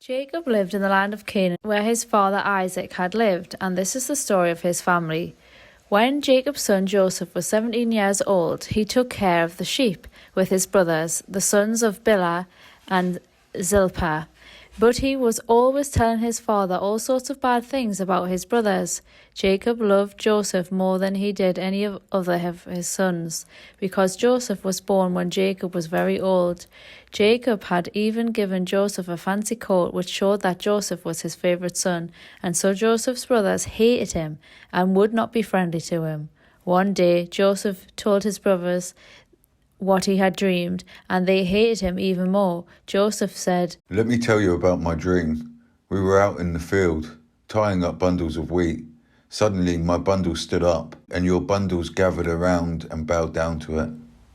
Jacob lived in the land of Canaan, where his father Isaac had lived, and this is the story of his family. When Jacob's son Joseph was 17 years old, he took care of the sheep with his brothers, the sons of Bilhah and Zilpah. But he was always telling his father all sorts of bad things about his brothers. Jacob loved Joseph more than he did any other of his sons, because Joseph was born when Jacob was very old. Jacob had even given Joseph a fancy coat which showed that Joseph was his favourite son, and so Joseph's brothers hated him and would not be friendly to him. One day Joseph told his brothers what he had dreamed, and they hated him even more. Joseph said, "Let me tell you about my dream. We were out in the field, tying up bundles of wheat. Suddenly my bundle stood up, and your bundles gathered around and bowed down to it."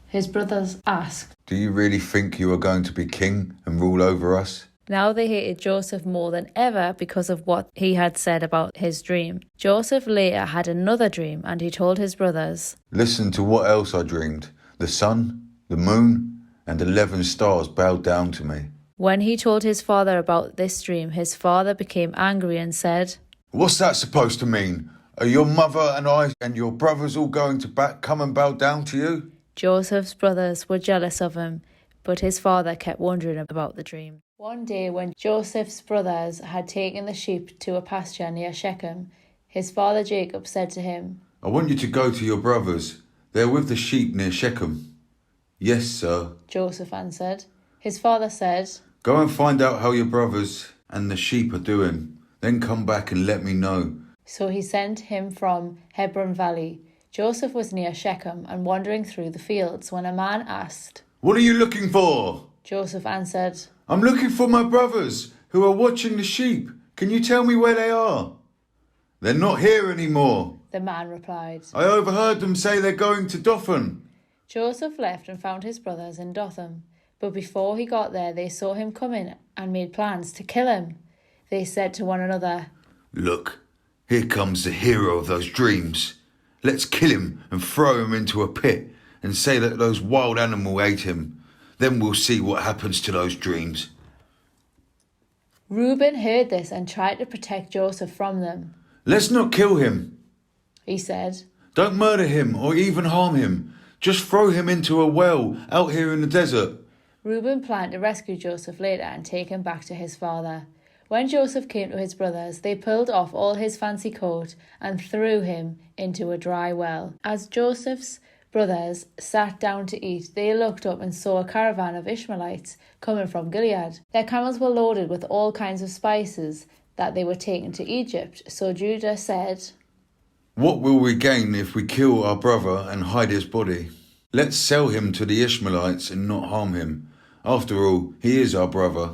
His brothers asked, "Do you really think you are going to be king and rule over us?" Now they hated Joseph more than ever because of what he had said about his dream. Joseph later had another dream, and he told his brothers, "Listen to what else I dreamed. The sun, the moon, and 11 stars bowed down to me." When he told his father about this dream, his father became angry and said, "What's that supposed to mean? Are your mother and I and your brothers all going to come and bow down to you?" Joseph's brothers were jealous of him, but his father kept wondering about the dream. One day when Joseph's brothers had taken the sheep to a pasture near Shechem, his father Jacob said to him, "I want you to go to your brothers. They're with the sheep near Shechem." "Yes, sir," Joseph answered. His father said, "Go and find out how your brothers and the sheep are doing. Then come back and let me know." So he sent him from Hebron Valley. Joseph was near Shechem and wandering through the fields when a man asked, "What are you looking for?" Joseph answered, "I'm looking for my brothers who are watching the sheep. Can you tell me where they are?" "They're not here anymore," the man replied. "I overheard them say they're going to Dothan." Joseph left and found his brothers in Dothan. But before he got there, they saw him coming and made plans to kill him. They said to one another, "Look, here comes the hero of those dreams. Let's kill him and throw him into a pit and say that those wild animals ate him. Then we'll see what happens to those dreams." Reuben heard this and tried to protect Joseph from them. "Let's not kill him," he said. "Don't murder him or even harm him. Just throw him into a well out here in the desert." Reuben planned to rescue Joseph later and take him back to his father. When Joseph came to his brothers, they pulled off all his fancy coat and threw him into a dry well. As Joseph's brothers sat down to eat, they looked up and saw a caravan of Ishmaelites coming from Gilead. Their camels were loaded with all kinds of spices that they were taking to Egypt. So Judah said, "What will we gain if we kill our brother and hide his body? Let's sell him to the Ishmaelites and not harm him. After all, he is our brother."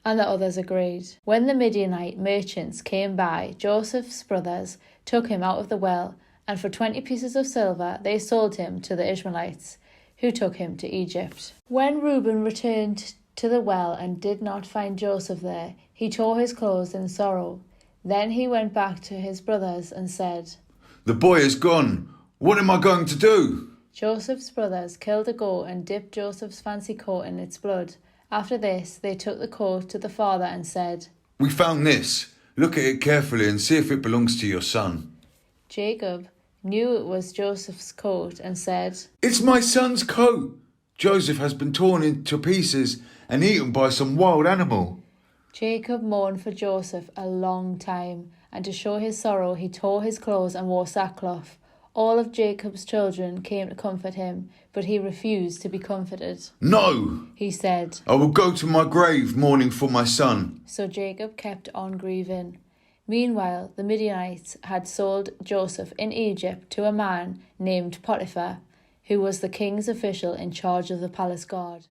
And the others agreed. When the Midianite merchants came by, Joseph's brothers took him out of the well, and for 20 pieces of silver they sold him to the Ishmaelites, who took him to Egypt. When Reuben returned to the well and did not find Joseph there, he tore his clothes in sorrow. Then he went back to his brothers and said, "The boy is gone. What am I going to do?" Joseph's brothers killed a goat and dipped Joseph's fancy coat in its blood. After this, they took the coat to the father and said, "We found this. Look at it carefully and see if it belongs to your son." Jacob knew it was Joseph's coat and said, "It's my son's coat. Joseph has been torn into pieces and eaten by some wild animal." Jacob mourned for Joseph a long time, and to show his sorrow he tore his clothes and wore sackcloth. All of Jacob's children came to comfort him, but he refused to be comforted. "No," he said, "I will go to my grave mourning for my son." So Jacob kept on grieving. Meanwhile, the Midianites had sold Joseph in Egypt to a man named Potiphar, who was the king's official in charge of the palace guard.